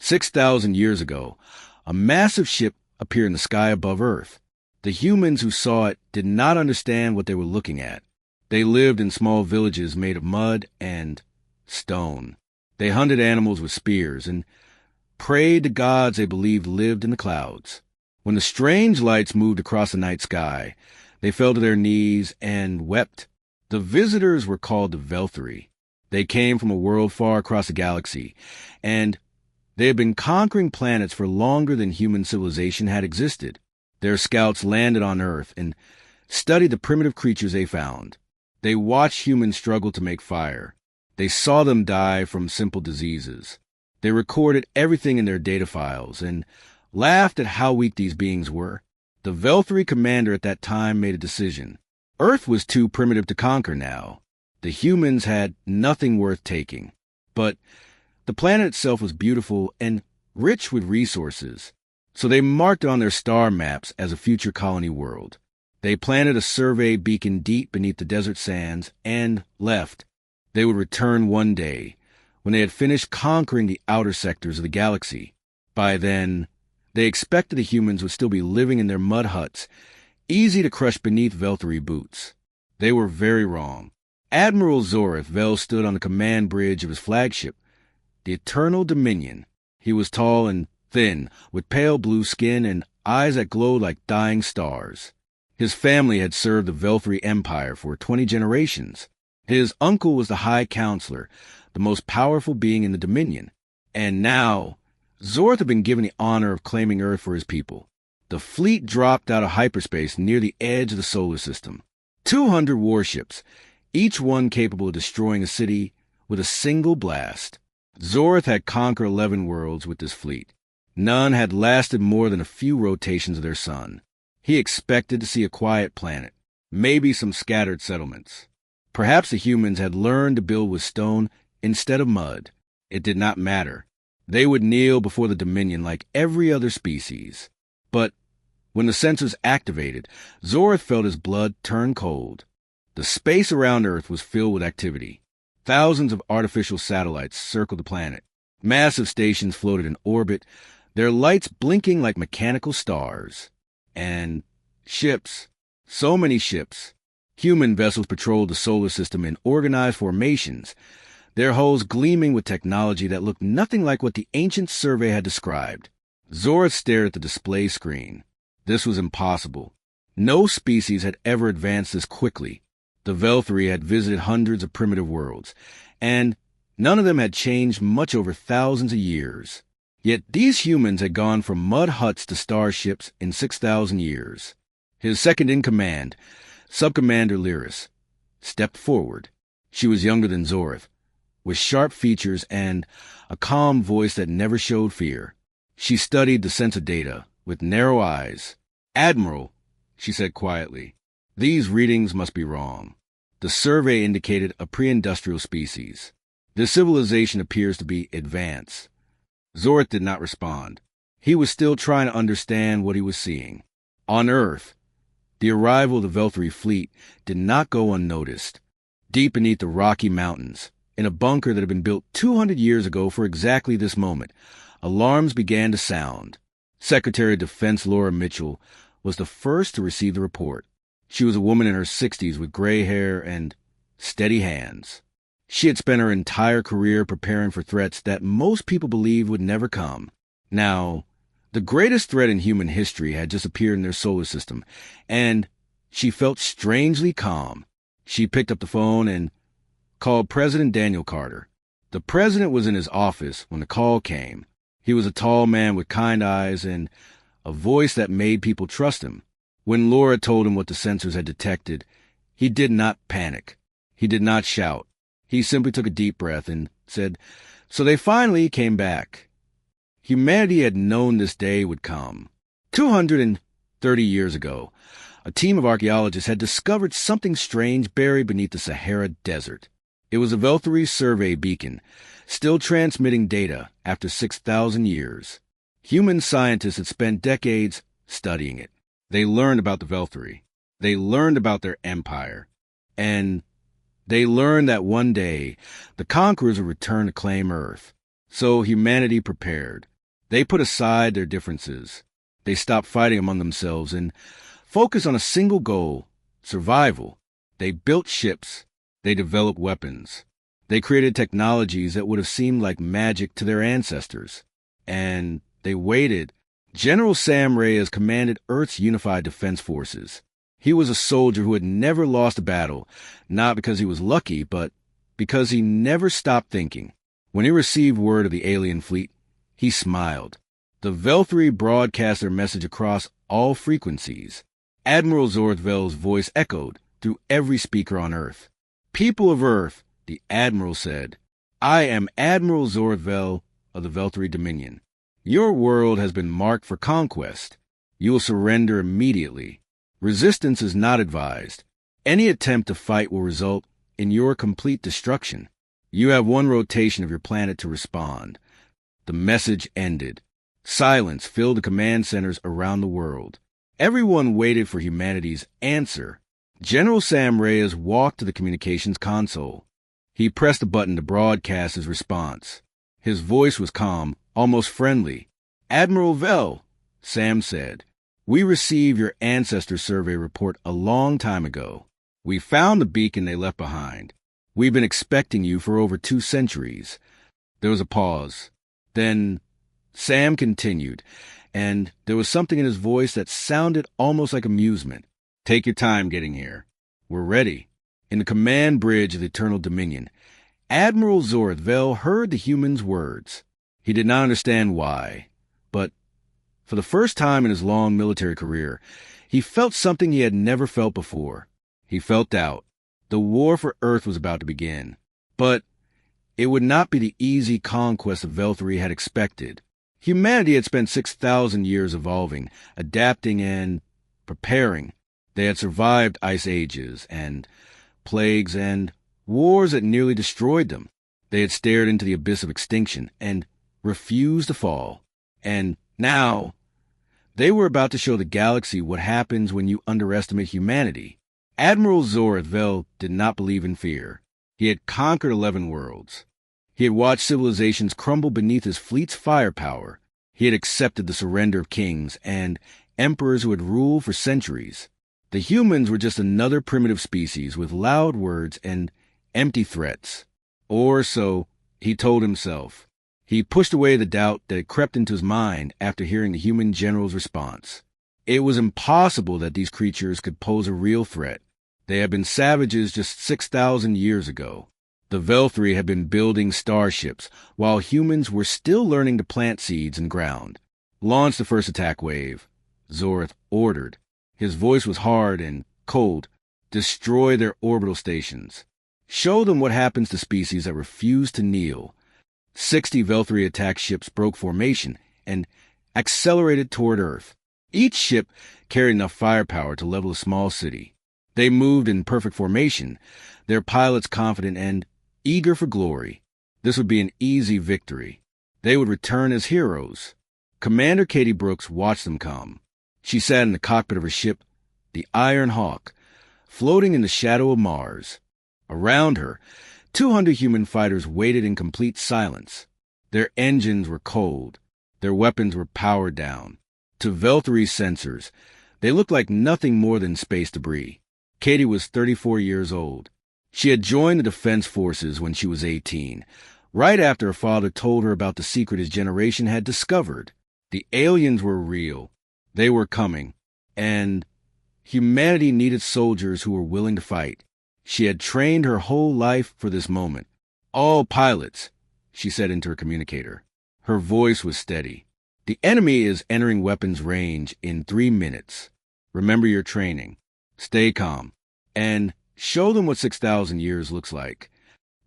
6,000 years ago, a massive ship appeared in the sky above Earth. The humans who saw it did not understand what they were looking at. They lived in small villages made of mud and stone. They hunted animals with spears and prayed to gods they believed lived in the clouds. When the strange lights moved across the night sky, they fell to their knees and wept. The visitors were called the Velthari. They came from a world far across the galaxy, and they had been conquering planets for longer than human civilization had existed. Their scouts landed on Earth and studied the primitive creatures they found. They watched humans struggle to make fire. They saw them die from simple diseases. They recorded everything in their data files and laughed at how weak these beings were. The Velthari commander at that time made a decision. Earth was too primitive to conquer now. The humans had nothing worth taking. But the planet itself was beautiful and rich with resources, so they marked it on their star maps as a future colony world. They planted a survey beacon deep beneath the desert sands and left. They would return one day, when they had finished conquering the outer sectors of the galaxy. By then, they expected the humans would still be living in their mud huts, easy to crush beneath Velthari boots. They were very wrong. Admiral Zorith Vel stood on the command bridge of his flagship, the Eternal Dominion. He was tall and thin, with pale blue skin and eyes that glowed like dying stars. His family had served the Velthari Empire for 20 generations. His uncle was the High Counselor, the most powerful being in the Dominion. And now, Zorith had been given the honor of claiming Earth for his people. The fleet dropped out of hyperspace near the edge of the solar system. 200 warships, each one capable of destroying a city with a single blast. Zorith had conquered 11 worlds with this fleet. None had lasted more than a few rotations of their sun. He expected to see a quiet planet, maybe some scattered settlements. Perhaps the humans had learned to build with stone instead of mud. It did not matter. They would kneel before the Dominion like every other species. But when the sensors activated, Zorith felt his blood turn cold. The space around Earth was filled with activity. Thousands of artificial satellites circled the planet. Massive stations floated in orbit, their lights blinking like mechanical stars. And ships. So many ships. Human vessels patrolled the solar system in organized formations, their hulls gleaming with technology that looked nothing like what the ancient survey had described. Zorith stared at the display screen. This was impossible. No species had ever advanced this quickly. The Velthari had visited hundreds of primitive worlds, and none of them had changed much over thousands of years. Yet these humans had gone from mud huts to starships in 6,000 years. His second-in-command, Subcommander Lyris, stepped forward. She was younger than Zorith, with sharp features and a calm voice that never showed fear. She studied the sensor data with narrow eyes. "Admiral," she said quietly, "these readings must be wrong. The survey indicated a pre-industrial species. This civilization appears to be advanced." Zorith did not respond. He was still trying to understand what he was seeing. On Earth, the arrival of the Velthari fleet did not go unnoticed. Deep beneath the Rocky Mountains, in a bunker that had been built 200 years ago for exactly this moment, alarms began to sound. Secretary of Defense Laura Mitchell was the first to receive the report. She was a woman in her 60s with gray hair and steady hands. She had spent her entire career preparing for threats that most people believed would never come. Now, the greatest threat in human history had just appeared in their solar system, and she felt strangely calm. She picked up the phone and called President Daniel Carter. The president was in his office when the call came. He was a tall man with kind eyes and a voice that made people trust him. When Laura told him what the sensors had detected, he did not panic. He did not shout. He simply took a deep breath and said, "So they finally came back." Humanity had known this day would come. 230 years ago, a team of archaeologists had discovered something strange buried beneath the Sahara Desert. It was a Velthari survey beacon, still transmitting data after 6,000 years. Human scientists had spent decades studying it. They learned about the Velthari. They learned about their empire. And they learned that one day the conquerors would return to claim Earth. So humanity prepared. They put aside their differences. They stopped fighting among themselves and focused on a single goal: survival. They built ships. They developed weapons. They created technologies that would have seemed like magic to their ancestors. And they waited. General Sam Reyes commanded Earth's unified defense forces. He was a soldier who had never lost a battle, not because he was lucky, but because he never stopped thinking. When he received word of the alien fleet, he smiled. The Velthri broadcast their message across all frequencies. Admiral Zorthvel's voice echoed through every speaker on Earth. "People of Earth," the Admiral said, "I am Admiral Zorthvel of the Velthri Dominion. Your world has been marked for conquest. You will surrender immediately. Resistance is not advised. Any attempt to fight will result in your complete destruction. You have one rotation of your planet to respond." The message ended. Silence filled the command centers around the world. Everyone waited for humanity's answer. General Sam Reyes walked to the communications console. He pressed a button to broadcast his response. His voice was calm, almost friendly. "Admiral Vel," Sam said, "we received your ancestor survey report a long time ago. We found the beacon they left behind. We've been expecting you for over 2 centuries. There was a pause. Then Sam continued, and there was something in his voice that sounded almost like amusement. "Take your time getting here. We're ready." In the command bridge of the Eternal Dominion, Admiral Zorthvel heard the human's words. He did not understand why, but for the first time in his long military career, he felt something he had never felt before. He felt doubt. The war for Earth was about to begin, but it would not be the easy conquest the Velthri had expected. Humanity had spent 6,000 years evolving, adapting, and preparing. They had survived ice ages and plagues and wars that nearly destroyed them. They had stared into the abyss of extinction and refused to fall. And now, they were about to show the galaxy what happens when you underestimate humanity. Admiral Zorthvel did not believe in fear. He had conquered 11 worlds. He had watched civilizations crumble beneath his fleet's firepower. He had accepted the surrender of kings and emperors who had ruled for centuries. The humans were just another primitive species with loud words and empty threats. Or so he told himself. He pushed away the doubt that had crept into his mind after hearing the human general's response. It was impossible that these creatures could pose a real threat. They had been savages just 6,000 years ago. The Velthri had been building starships, while humans were still learning to plant seeds in ground. "Launch the first attack wave," Zorth ordered. His voice was hard and cold. "Destroy their orbital stations. Show them what happens to species that refuse to kneel." 60 Velthri attack ships broke formation and accelerated toward Earth. Each ship carried enough firepower to level a small city. They moved in perfect formation, their pilots confident and eager for glory. This would be an easy victory. They would return as heroes. Commander Katie Brooks watched them come. She sat in the cockpit of her ship, the Iron Hawk, floating in the shadow of Mars. Around her, 200 human fighters waited in complete silence. Their engines were cold. Their weapons were powered down. To Velthri's sensors, they looked like nothing more than space debris. Katie was 34 years old. She had joined the Defense Forces when she was 18, right after her father told her about the secret his generation had discovered. The aliens were real. They were coming. And humanity needed soldiers who were willing to fight. She had trained her whole life for this moment. "All pilots," she said into her communicator. Her voice was steady. "The enemy is entering weapons range in 3 minutes. Remember your training. Stay calm. And show them what 6,000 years looks like."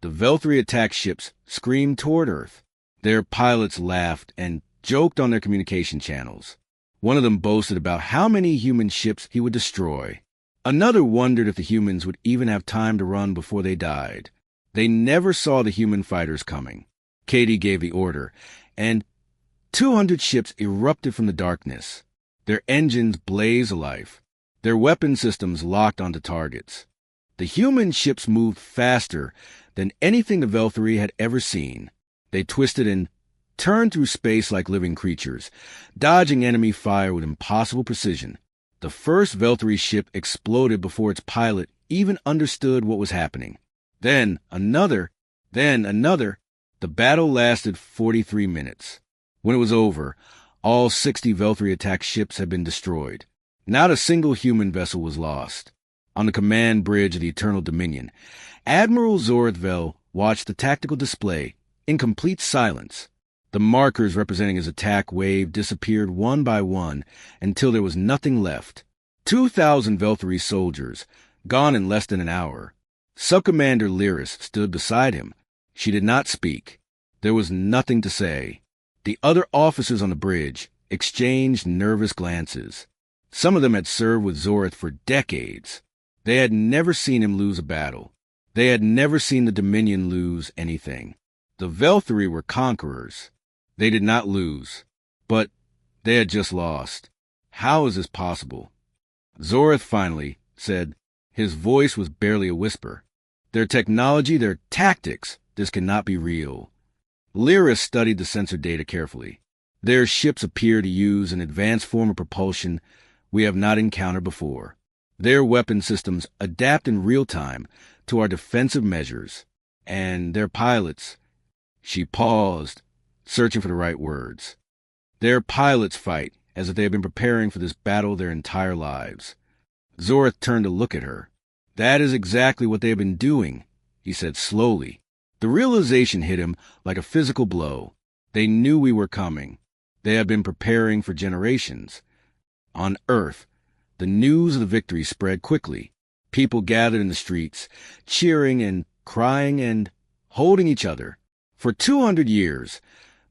The Velthri attack ships screamed toward Earth. Their pilots laughed and joked on their communication channels. One of them boasted about how many human ships he would destroy. Another wondered if the humans would even have time to run before they died. They never saw the human fighters coming. Katie gave the order, and 200 ships erupted from the darkness. Their engines blazed alive. Their weapon systems locked onto targets. The human ships moved faster than anything the Velthri had ever seen. They twisted and turned through space like living creatures, dodging enemy fire with impossible precision. The first Veltri ship exploded before its pilot even understood what was happening. Then another. The battle lasted 43 minutes. When it was over, all 60 Veltri attack ships had been destroyed. Not a single human vessel was lost. On the command bridge of the Eternal Dominion, Admiral Zorth Vel watched the tactical display in complete silence. The markers representing his attack wave disappeared one by one until there was nothing left. 2,000 Veltri soldiers, gone in less than an hour. Sub-Commander Lyris stood beside him. She did not speak. There was nothing to say. The other officers on the bridge exchanged nervous glances. Some of them had served with Zorth for decades. They had never seen him lose a battle. They had never seen the Dominion lose anything. The Veltri were conquerors. They did not lose. But they had just lost. How is this possible? Zorth finally said. His voice was barely a whisper. Their technology, their tactics, this cannot be real. Lyris studied the sensor data carefully. Their ships appear to use an advanced form of propulsion we have not encountered before. Their weapon systems adapt in real time to our defensive measures. And their pilots. She paused, searching for the right words. Their pilots fight as if they have been preparing for this battle their entire lives. Zorth turned to look at her. That is exactly what they have been doing, he said slowly. The realization hit him like a physical blow. They knew we were coming. They had been preparing for generations. On Earth, the news of the victory spread quickly. People gathered in the streets, cheering and crying and holding each other. For 200 years,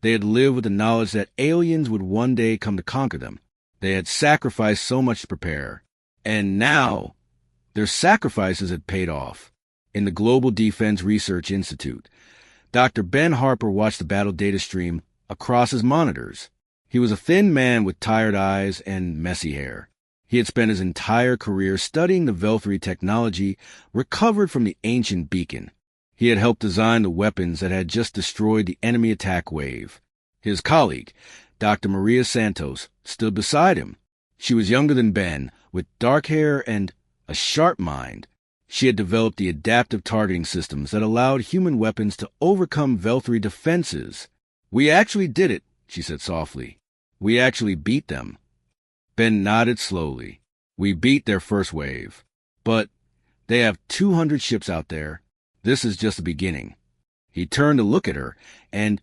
they had lived with the knowledge that aliens would one day come to conquer them. They had sacrificed so much to prepare. And now, their sacrifices had paid off. In the Global Defense Research Institute, Dr. Ben Harper watched the battle data stream across his monitors. He was a thin man with tired eyes and messy hair. He had spent his entire career studying the Veltri technology recovered from the ancient beacon. He had helped design the weapons that had just destroyed the enemy attack wave. His colleague, Dr. Maria Santos, stood beside him. She was younger than Ben, with dark hair and a sharp mind. She had developed the adaptive targeting systems that allowed human weapons to overcome Veltri defenses. We actually did it, she said softly. We actually beat them. Ben nodded slowly. We beat their first wave. But they have 200 ships out there. This is just the beginning. He turned to look at her, and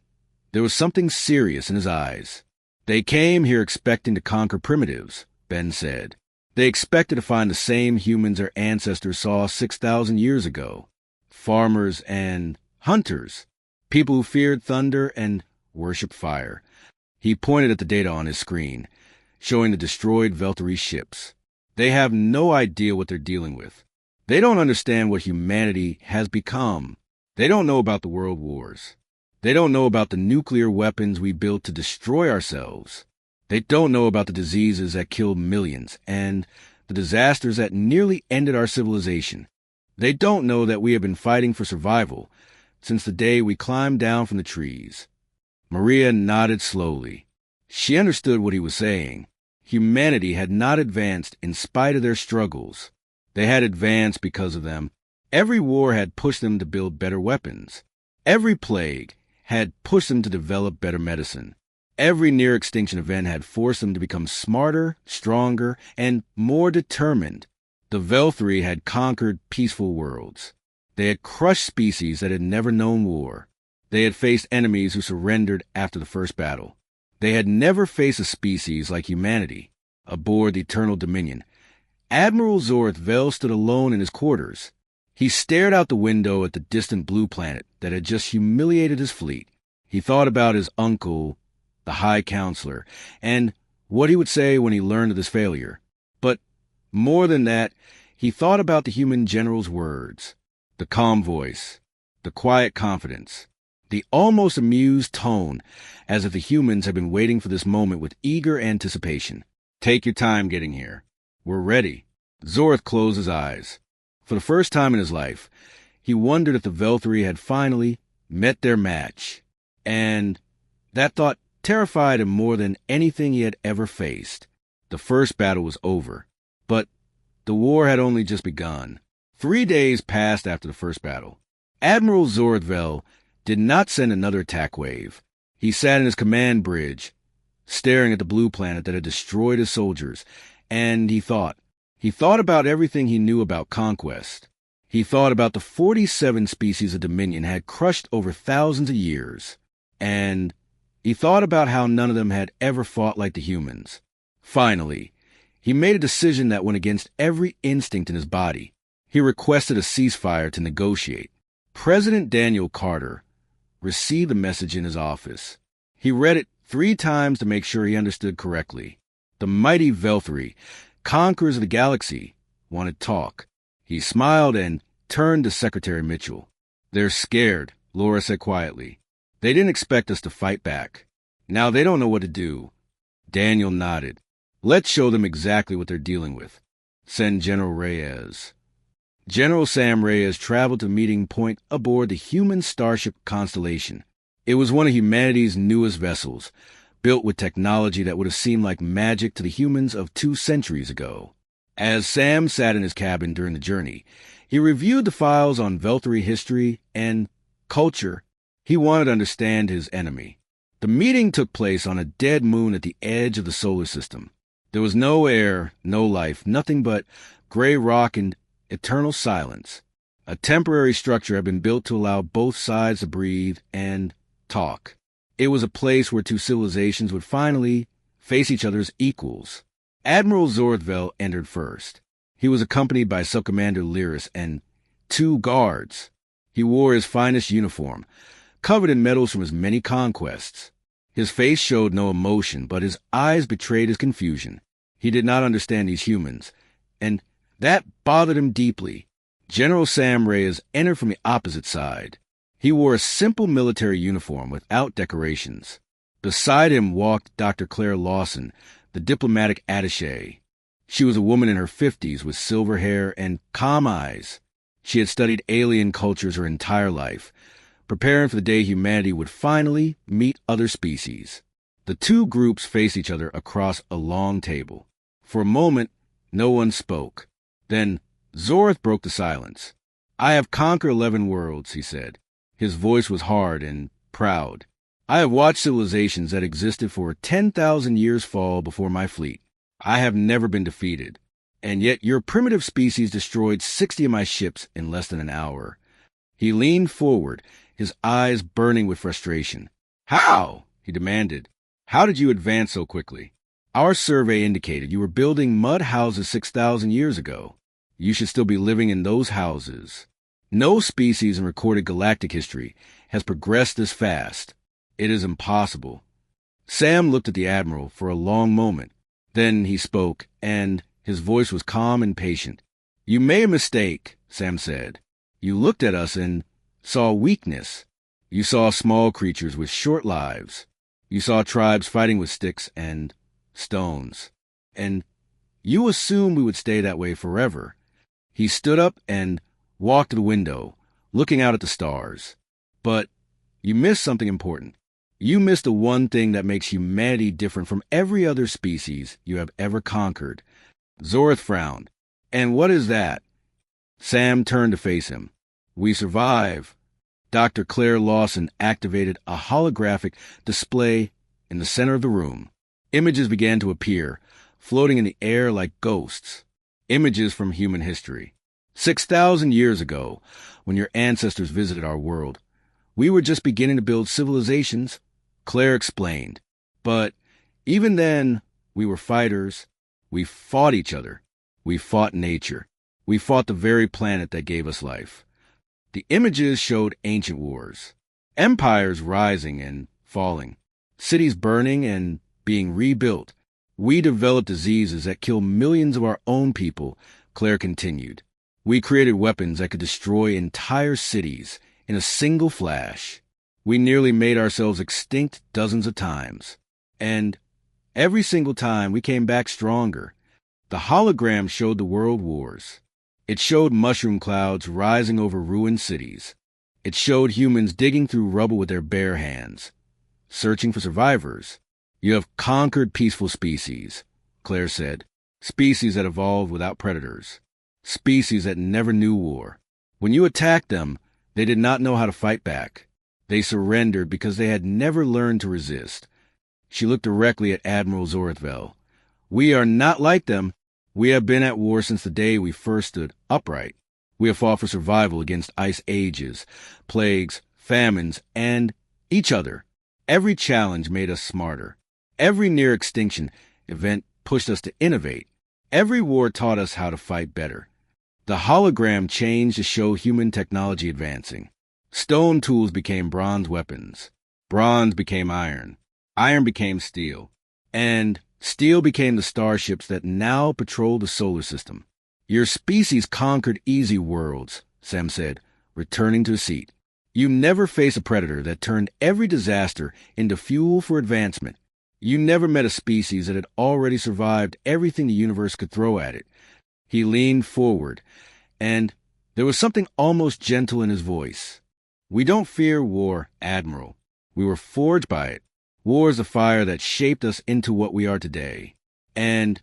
there was something serious in his eyes. They came here expecting to conquer primitives, Ben said. They expected to find the same humans their ancestors saw 6,000 years ago. Farmers and hunters. People who feared thunder and worshipped fire. He pointed at the data on his screen, showing the destroyed Veltri ships. They have no idea what they're dealing with. They don't understand what humanity has become. They don't know about the world wars. They don't know about the nuclear weapons we built to destroy ourselves. They don't know about the diseases that killed millions and the disasters that nearly ended our civilization. They don't know that we have been fighting for survival since the day we climbed down from the trees. Maria nodded slowly. She understood what he was saying. Humanity had not advanced in spite of their struggles. They had advanced because of them. Every war had pushed them to build better weapons. Every plague had pushed them to develop better medicine. Every near-extinction event had forced them to become smarter, stronger, and more determined. The Veltri had conquered peaceful worlds. They had crushed species that had never known war. They had faced enemies who surrendered after the first battle. They had never faced a species like humanity. Aboard the Eternal Dominion, Admiral Zorth Vel stood alone in his quarters. He stared out the window at the distant blue planet that had just humiliated his fleet. He thought about his uncle, the High Counselor, and what he would say when he learned of this failure. But more than that, he thought about the human general's words, the calm voice, the quiet confidence, the almost amused tone, as if the humans had been waiting for this moment with eager anticipation. Take your time getting here. We're ready. Zorth closed his eyes. For the first time in his life, he wondered if the Veltri had finally met their match. And That thought terrified him more than anything he had ever faced. The first battle was over, but the war had only just begun. 3 days passed after the first battle. Admiral Zorthvel did not send another attack wave. He sat in his command bridge, staring at the blue planet that had destroyed his soldiers, and he thought. He thought about everything he knew about conquest. He thought about the 47 species of Dominion had crushed over thousands of years, and he thought about how none of them had ever fought like the humans. Finally, he made a decision that went against every instinct in his body. He requested a ceasefire to negotiate. President Daniel Carter received the message in his office. He read it 3 times to make sure he understood correctly. The mighty Velthari, conquerors of the galaxy, wanted talk. He smiled and turned to Secretary Mitchell. "They're scared," Laura said quietly. "They didn't expect us to fight back. Now they don't know what to do." Daniel nodded. "Let's show them exactly what they're dealing with. Send General Reyes." General Sam Reyes traveled to meeting point aboard the human starship Constellation. It was one of humanity's newest vessels, built with technology that would have seemed like magic to the humans of 2 centuries ago. As Sam sat in his cabin during the journey, he reviewed the files on Velthari history and culture. He wanted to understand his enemy. The meeting took place on a dead moon at the edge of the solar system. There was no air, no life, nothing but gray rock and eternal silence. A temporary structure had been built to allow both sides to breathe and talk. It was a place where 2 civilizations would finally face each other as equals. Admiral Zorthvel entered first. He was accompanied by Subcommander Lyris and 2 guards. He wore his finest uniform, covered in medals from his many conquests. His face showed no emotion, but his eyes betrayed his confusion. He did not understand these humans, and that bothered him deeply. General Sam Reyes entered from the opposite side. He wore a simple military uniform without decorations. Beside him walked Dr. Claire Lawson, the diplomatic attaché. She was a woman in her 50s with silver hair and calm eyes. She had studied alien cultures her entire life, preparing for the day humanity would finally meet other species. The 2 groups faced each other across a long table. For a moment, no one spoke. Then Zorth broke the silence. "I have conquered 11 worlds," he said. His voice was hard and proud. "I have watched civilizations that existed for 10,000 years fall before my fleet. I have never been defeated. And yet your primitive species destroyed 60 of my ships in less than an hour." He leaned forward, his eyes burning with frustration. "How?" he demanded. "How did you advance so quickly? Our survey indicated you were building mud houses 6,000 years ago. You should still be living in those houses. No species in recorded galactic history has progressed this fast. It is impossible." Sam looked at the Admiral for a long moment. Then he spoke, and his voice was calm and patient. "You made a mistake," Sam said. "You looked at us and saw weakness. You saw small creatures with short lives. You saw tribes fighting with sticks and stones. And you assumed we would stay that way forever." He stood up and walked to the window, looking out at the stars. "But you missed something important. You missed the one thing that makes humanity different from every other species you have ever conquered." Zorth frowned. "And what is that?" Sam turned to face him. "We survive." Dr. Claire Lawson activated a holographic display in the center of the room. Images began to appear, floating in the air like ghosts. Images from human history. 6,000 years ago, when your ancestors visited our world, we were just beginning to build civilizations, Claire explained. But even then, we were fighters. We fought each other. We fought nature. We fought the very planet that gave us life. The images showed ancient wars, empires rising and falling, cities burning and being rebuilt. We developed diseases that kill millions of our own people, Claire continued. We created weapons that could destroy entire cities in a single flash. We nearly made ourselves extinct dozens of times. And every single time we came back stronger. The hologram showed the world wars. It showed mushroom clouds rising over ruined cities. It showed humans digging through rubble with their bare hands. searching for survivors. You have conquered peaceful species, Claire said. Species that evolved without predators. Species that never knew war. When you attacked them, they did not know how to fight back. They surrendered because they had never learned to resist. She looked directly at Admiral Zorthvel. We are not like them. We have been at war since the day we first stood upright. We have fought for survival against ice ages, plagues, famines, and each other. Every challenge made us smarter. Every near-extinction event pushed us to innovate. Every war taught us how to fight better. The hologram changed to show human technology advancing. Stone tools became bronze weapons. Bronze became iron. Iron became steel. And steel became the starships that now patrol the solar system. Your species conquered easy worlds, Sam said, returning to his seat. You never faced a predator that turned every disaster into fuel for advancement. You never met a species that had already survived everything the universe could throw at it. He leaned forward, and there was something almost gentle in his voice. We don't fear war, Admiral. We were forged by it. War is the fire that shaped us into what we are today. And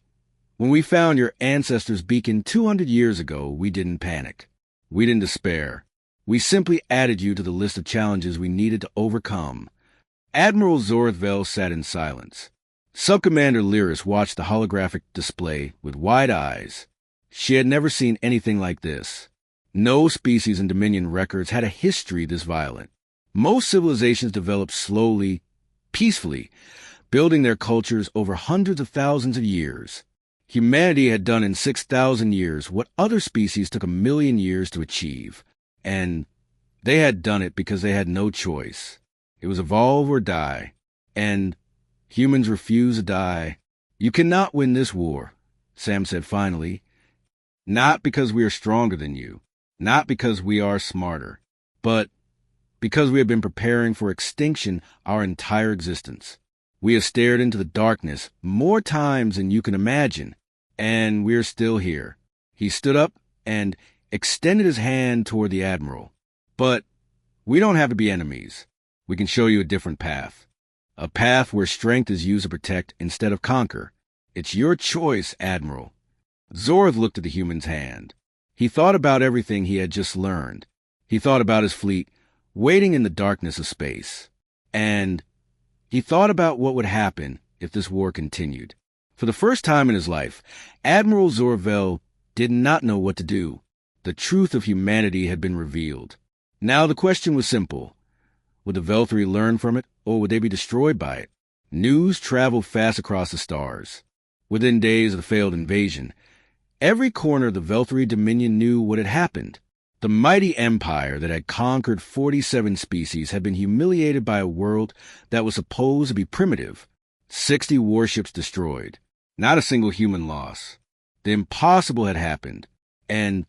when we found your ancestors' beacon 200 years ago, we didn't panic. We didn't despair. We simply added you to the list of challenges we needed to overcome. Admiral Zorthvel sat in silence. Subcommander Lyris watched the holographic display with wide eyes. She had never seen anything like this. No species in Dominion records had a history this violent. Most civilizations developed slowly, peacefully, building their cultures over hundreds of thousands of years. Humanity had done in 6,000 years what other species took 1,000,000 years to achieve. And they had done it because they had no choice. It was evolve or die. And humans refuse to die. You cannot win this war, Sam said finally. Not because we are stronger than you. Not because we are smarter. But because we have been preparing for extinction our entire existence. We have stared into the darkness more times than you can imagine. And we're still here. He stood up and extended his hand toward the Admiral. But we don't have to be enemies. We can show you a different path. A path where strength is used to protect instead of conquer. It's your choice, Admiral. Zorth looked at the human's hand. He thought about everything he had just learned. He thought about his fleet, waiting in the darkness of space. And he thought about what would happen if this war continued. For the first time in his life, Admiral Zorthvel did not know what to do. The truth of humanity had been revealed. Now the question was simple. Would the Velthri learn from it, or would they be destroyed by it? News traveled fast across the stars. Within days of the failed invasion, every corner of the Velthri Dominion knew what had happened. The mighty empire that had conquered 47 species had been humiliated by a world that was supposed to be primitive. 60 warships destroyed. Not a single human loss. The impossible had happened, and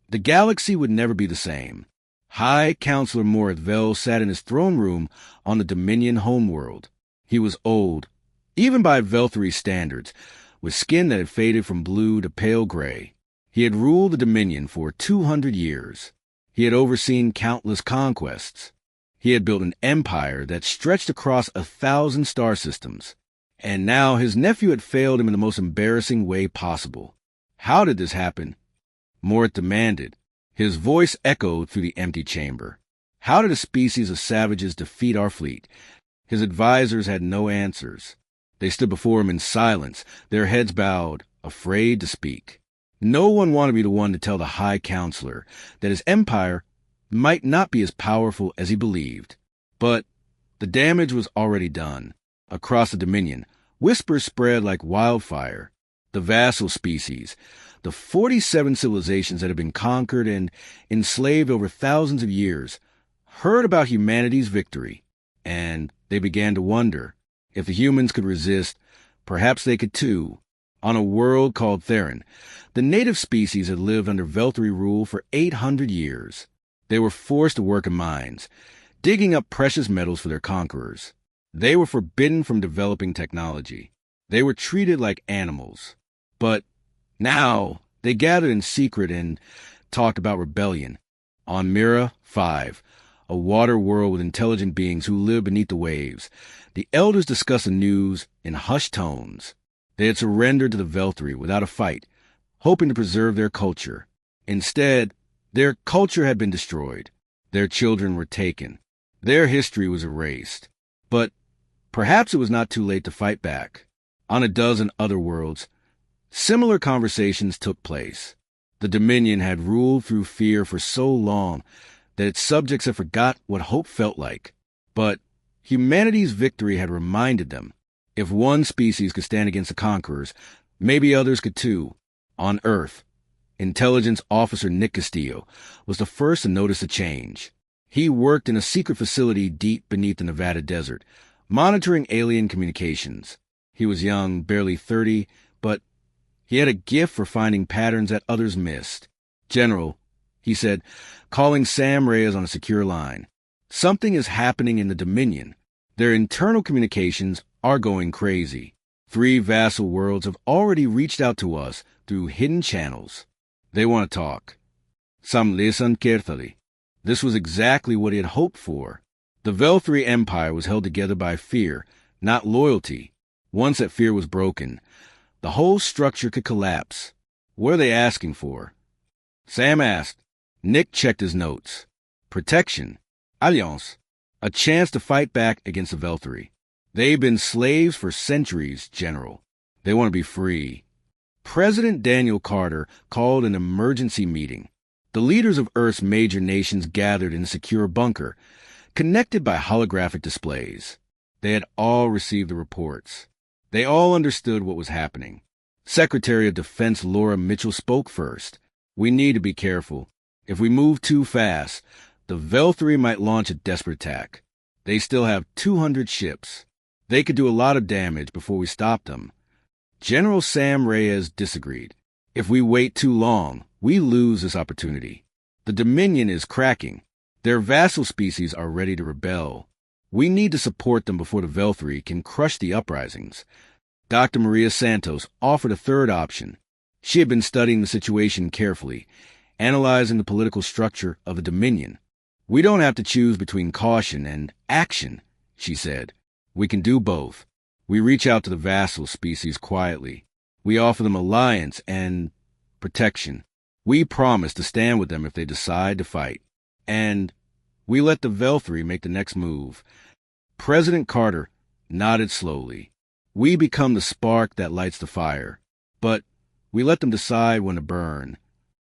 the galaxy would never be the same. High Counselor Morithvel sat in his throne room on the Dominion homeworld. He was old, even by Velthri standards, with skin that had faded from blue to pale gray. He had ruled the Dominion for 200 years. He had overseen countless conquests. He had built an empire that stretched across 1,000 star systems. And now his nephew had failed him in the most embarrassing way possible. How did this happen? Morith demanded. His voice echoed through the empty chamber. How did a species of savages defeat our fleet? His advisors had no answers. They stood before him in silence, their heads bowed, afraid to speak. No one wanted to be the one to tell the High Counselor that his empire might not be as powerful as he believed. But the damage was already done. Across the Dominion, whispers spread like wildfire. The vassal species, the 47 civilizations that had been conquered and enslaved over thousands of years, heard about humanity's victory, and they began to wonder if the humans could resist, perhaps they could too. On a world called Theron, the native species had lived under Velthri rule for 800 years. They were forced to work in mines, digging up precious metals for their conquerors. They were forbidden from developing technology. They were treated like animals. But now they gathered in secret and talked about rebellion. On Mira 5, a water world with intelligent beings who lived beneath the waves, The elders discussed the news in hushed tones. They had surrendered to the Veltri without a fight, hoping to preserve their culture. Instead, their culture had been destroyed. Their children were taken. Their history was erased. But perhaps it was not too late to fight back. On a dozen other worlds, similar conversations took place. The Dominion had ruled through fear for so long that its subjects had forgot what hope felt like. But humanity's victory had reminded them, if one species could stand against the conquerors, maybe others could too. On Earth, Intelligence Officer Nick Castillo was the first to notice a change. He worked in a secret facility deep beneath the Nevada desert, monitoring alien communications. He was young, barely 30, but he had a gift for finding patterns that others missed. "General," he said, calling Sam Reyes on a secure line, "something is happening in the Dominion. Their internal communications are going crazy. 3 vassal worlds have already reached out to us through hidden channels. They want to talk." Sam listened carefully. This was exactly what he had hoped for. The Veltri Empire was held together by fear, not loyalty. Once that fear was broken, the whole structure could collapse. "What are they asking for?" Sam asked. Nick checked his notes. "Protection. Alliance. A chance to fight back against the Veltri. They've been slaves for centuries, General. They want to be free." President Daniel Carter called an emergency meeting. The leaders of Earth's major nations gathered in a secure bunker, connected by holographic displays. They had all received the reports. They all understood what was happening. Secretary of Defense Laura Mitchell spoke first. "We need to be careful. If we move too fast, the Veltri might launch a desperate attack. They still have 200 ships. They could do a lot of damage before we stop them." General Sam Reyes disagreed. "If we wait too long, we lose this opportunity. The Dominion is cracking. Their vassal species are ready to rebel. We need to support them before the Veltri can crush the uprisings." Dr. Maria Santos offered a third option. She had been studying the situation carefully, analyzing the political structure of the Dominion. "We don't have to choose between caution and action," she said. "We can do both. We reach out to the vassal species quietly. We offer them alliance and protection. We promise to stand with them if they decide to fight. And we let the Veltri make the next move." President Carter nodded slowly. "We become the spark that lights the fire. But we let them decide when to burn."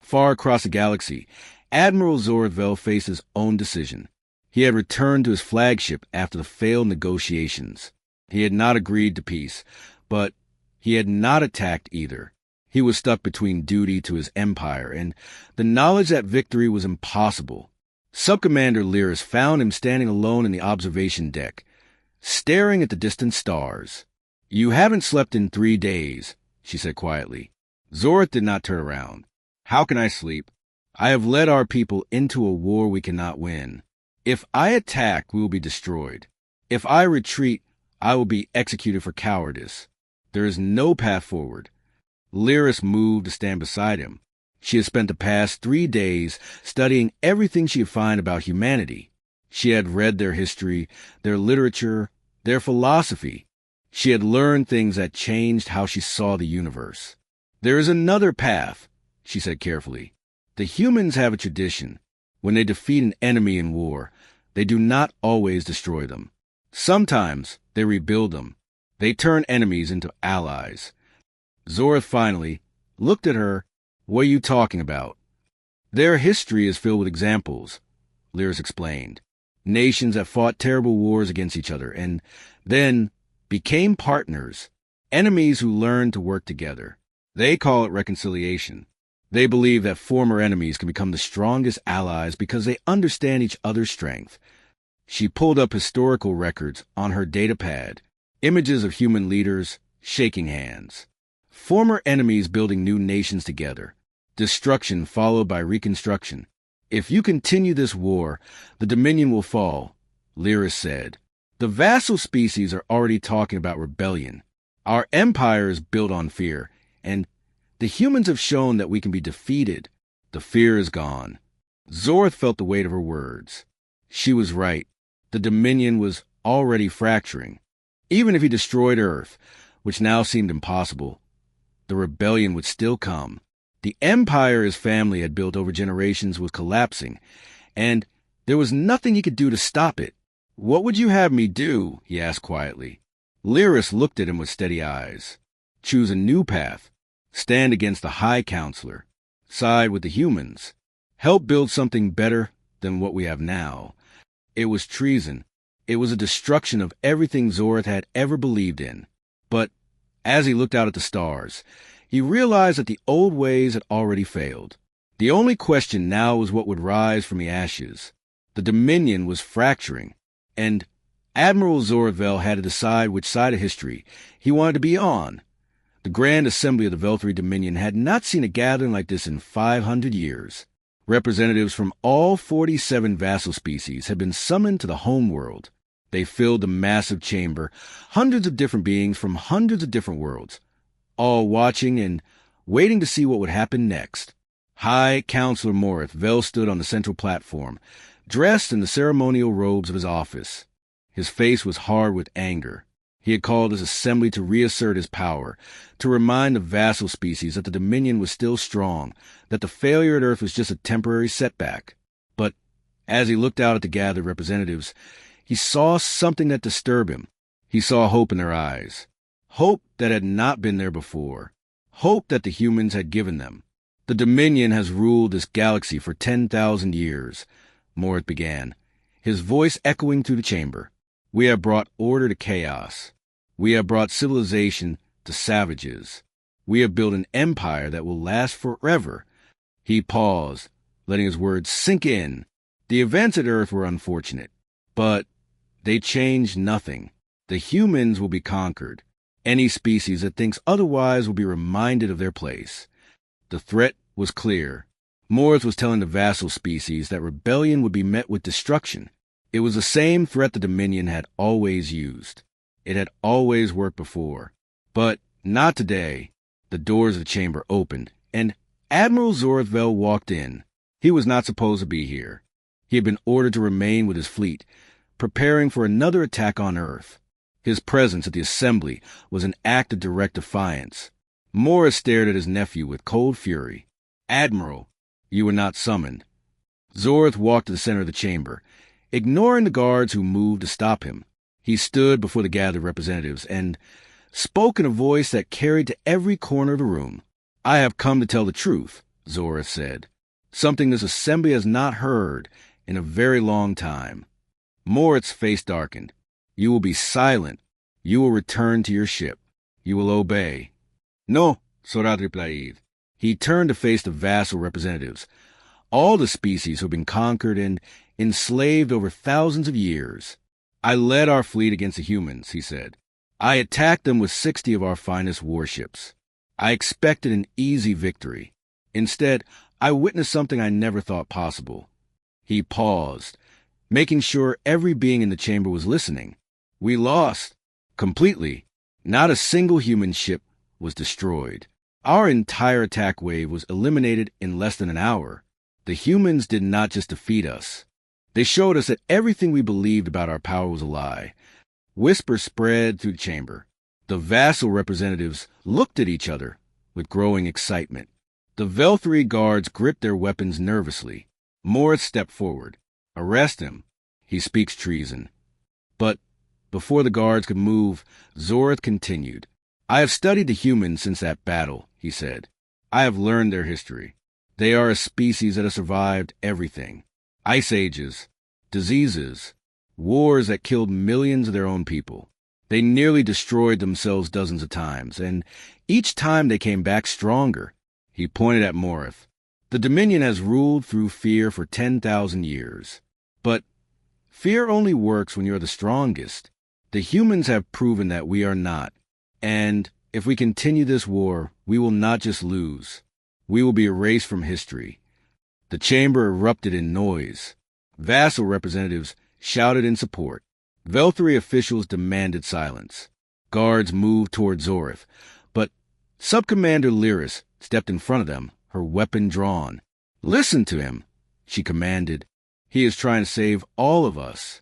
Far across the galaxy, Admiral Zorvel faced his own decision. He had returned to his flagship after the failed negotiations. He had not agreed to peace, but he had not attacked either. He was stuck between duty to his empire and the knowledge that victory was impossible. Subcommander Lyris found him standing alone in the observation deck, staring at the distant stars. "You haven't slept in 3 days," she said quietly. Zorth did not turn around. "How can I sleep? I have led our people into a war we cannot win. If I attack, we will be destroyed. If I retreat, I will be executed for cowardice. There is no path forward." Lyris moved to stand beside him. She had spent the past 3 days studying everything she could find about humanity. She had read their history, their literature, their philosophy. She had learned things that changed how she saw the universe. "There is another path," she said carefully. "The humans have a tradition. When they defeat an enemy in war, they do not always destroy them. Sometimes they rebuild them. They turn enemies into allies." Zorth finally looked at her. "What are you talking about?" "Their history is filled with examples," Lyris explained. "Nations that fought terrible wars against each other and then became partners, enemies who learned to work together. They call it reconciliation. They believe that former enemies can become the strongest allies because they understand each other's strength." She pulled up historical records on her datapad, images of human leaders shaking hands. Former enemies building new nations together. Destruction followed by reconstruction. "If you continue this war, the Dominion will fall," Lyris said. "The vassal species are already talking about rebellion. Our empire is built on fear, and the humans have shown that we can be defeated. The fear is gone." Zorth felt the weight of her words. She was right. The Dominion was already fracturing. Even if he destroyed Earth, which now seemed impossible, the rebellion would still come. The empire his family had built over generations was collapsing, and there was nothing he could do to stop it. "What would you have me do?" he asked quietly. Lyris looked at him with steady eyes. "Choose a new path. Stand against the High Counselor. Side with the humans. Help build something better than what we have now." It was treason. It was a destruction of everything Zorth had ever believed in. But as he looked out at the stars, he realized that the old ways had already failed. The only question now was what would rise from the ashes. The Dominion was fracturing, and Admiral Zorthvel had to decide which side of history he wanted to be on. The Grand Assembly of the Velthri Dominion had not seen a gathering like this in 500 years. Representatives from all 47 vassal species had been summoned to the homeworld. They filled the massive chamber, hundreds of different beings from hundreds of different worlds, all watching and waiting to see what would happen next. High Counselor Morith Vel stood on the central platform, dressed in the ceremonial robes of his office. His face was hard with anger. He had called his assembly to reassert his power, to remind the vassal species that the Dominion was still strong, that the failure at Earth was just a temporary setback. But as he looked out at the gathered representatives, he saw something that disturbed him. He saw hope in their eyes. Hope that had not been there before. Hope that the humans had given them. "The Dominion has ruled this galaxy for 10,000 years, Morith began, his voice echoing through the chamber. "We have brought order to chaos. We have brought civilization to savages. We have built an empire that will last forever." He paused, letting his words sink in. The events at Earth were unfortunate, but they changed nothing. The humans will be conquered. Any species that thinks otherwise will be reminded of their place. The threat was clear. Morith was telling the vassal species that rebellion would be met with destruction. It was the same threat the Dominion had always used. It had always worked before. But not today. The doors of the chamber opened, and Admiral Zorthvel walked in. He was not supposed to be here. He had been ordered to remain with his fleet, preparing for another attack on Earth. His presence at the assembly was an act of direct defiance. Morris stared at his nephew with cold fury. "Admiral, you were not summoned." Zorth walked to the center of the chamber, ignoring the guards who moved to stop him. He stood before the gathered representatives and spoke in a voice that carried to every corner of the room. "I have come to tell the truth," Zorth said. "Something this assembly has not heard in a very long time." Morith's face darkened. "You will be silent. You will return to your ship. You will obey." "No," Sorat replied. He turned to face the vassal representatives, all the species who had been conquered and enslaved over thousands of years. "I led our fleet against the humans," he said. "I attacked them with 60 of our finest warships. I expected an easy victory. Instead, I witnessed something I never thought possible." He paused, making sure every being in the chamber was listening. "We lost. Completely. Not a single human ship was destroyed. Our entire attack wave was eliminated in less than an hour. The humans did not just defeat us. They showed us that everything we believed about our power was a lie." Whispers spread through the chamber. The vassal representatives looked at each other with growing excitement. The Velthri guards gripped their weapons nervously. Morith stepped forward. "Arrest him. He speaks treason." But before the guards could move, Zorth continued. "I have studied the humans since that battle," he said. "I have learned their history. They are a species that has survived everything. Ice ages, diseases, wars that killed millions of their own people. They nearly destroyed themselves dozens of times, and each time they came back stronger." He pointed at Morith. "The Dominion has ruled through fear for 10,000 years. But fear only works when you're the strongest. The humans have proven that we are not. And if we continue this war, we will not just lose. We will be erased from history." The chamber erupted in noise. Vassal representatives shouted in support. Velthri officials demanded silence. Guards moved toward Zorth, but Subcommander Lyris stepped in front of them, her weapon drawn. "Listen to him," she commanded. "He is trying to save all of us."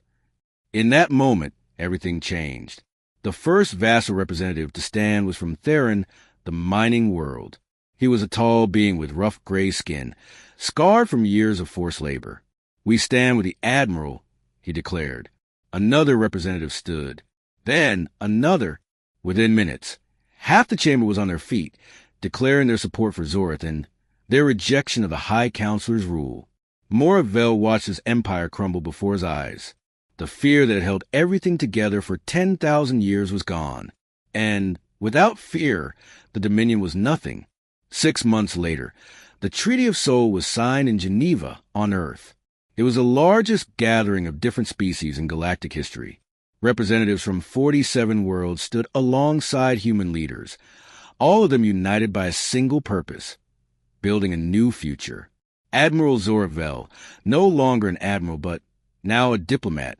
In that moment, everything changed. The first vassal representative to stand was from Theron, the mining world. He was a tall being with rough gray skin, scarred from years of forced labor. "We stand with the Admiral," he declared. Another representative stood. Then another. Within minutes, half the chamber was on their feet, declaring their support for Zorth and their rejection of the High Counselor's rule. Moravell watched his empire crumble before his eyes. The fear that had held everything together for 10,000 years was gone. And without fear, the Dominion was nothing. 6 months later, the Treaty of Seoul was signed in Geneva on Earth. It was the largest gathering of different species in galactic history. Representatives from 47 worlds stood alongside human leaders, all of them united by a single purpose: building a new future. Admiral Zoravell, no longer an admiral but now a diplomat,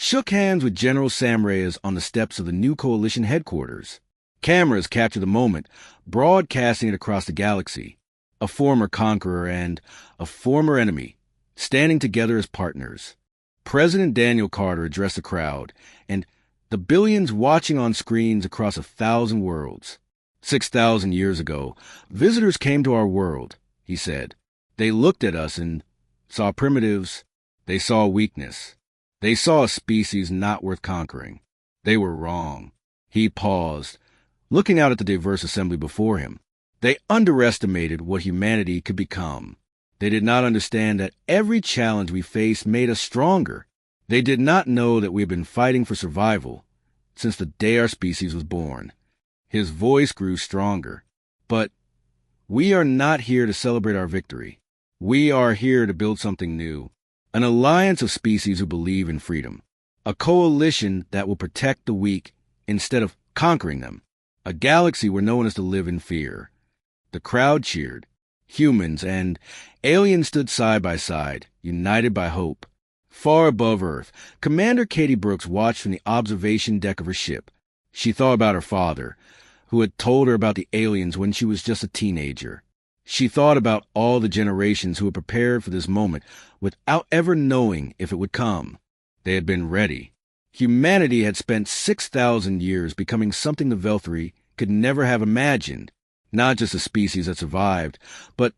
shook hands with General Sam Reyes on the steps of the new coalition headquarters. Cameras captured the moment, broadcasting it across the galaxy. A former conqueror and a former enemy, standing together as partners. President Daniel Carter addressed the crowd, and the billions watching on screens across 1,000 worlds. 6,000 years ago, visitors came to our world, he said. They looked at us and saw primitives. They saw weakness. They saw a species not worth conquering. They were wrong. He paused, looking out at the diverse assembly before him. They underestimated what humanity could become. They did not understand that every challenge we faced made us stronger. They did not know that we had been fighting for survival since the day our species was born. His voice grew stronger. But we are not here to celebrate our victory. We are here to build something new. An alliance of species who believe in freedom. A coalition that will protect the weak instead of conquering them. A galaxy where no one is to live in fear. The crowd cheered. Humans and aliens stood side by side, united by hope. Far above Earth, Commander Katie Brooks watched from the observation deck of her ship. She thought about her father, who had told her about the aliens when she was just a teenager. She thought about all the generations who had prepared for this moment without ever knowing if it would come. They had been ready. Humanity had spent 6,000 years becoming something the Velthari could never have imagined. Not just a species that survived, but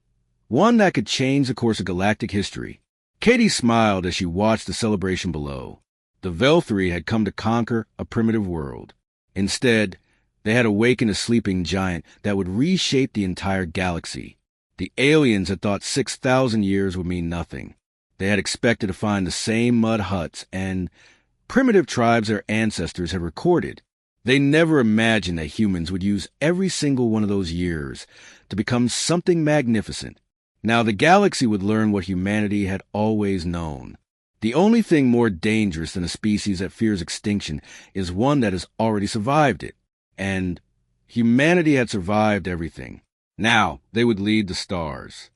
one that could change the course of galactic history. Katie smiled as she watched the celebration below. The Velthari had come to conquer a primitive world. Instead, they had awakened a sleeping giant that would reshape the entire galaxy. The aliens had thought 6,000 years would mean nothing. They had expected to find the same mud huts and primitive tribes their ancestors had recorded. They never imagined that humans would use every single one of those years to become something magnificent. Now the galaxy would learn what humanity had always known. The only thing more dangerous than a species that fears extinction is one that has already survived it. And humanity had survived everything. Now they would lead the stars.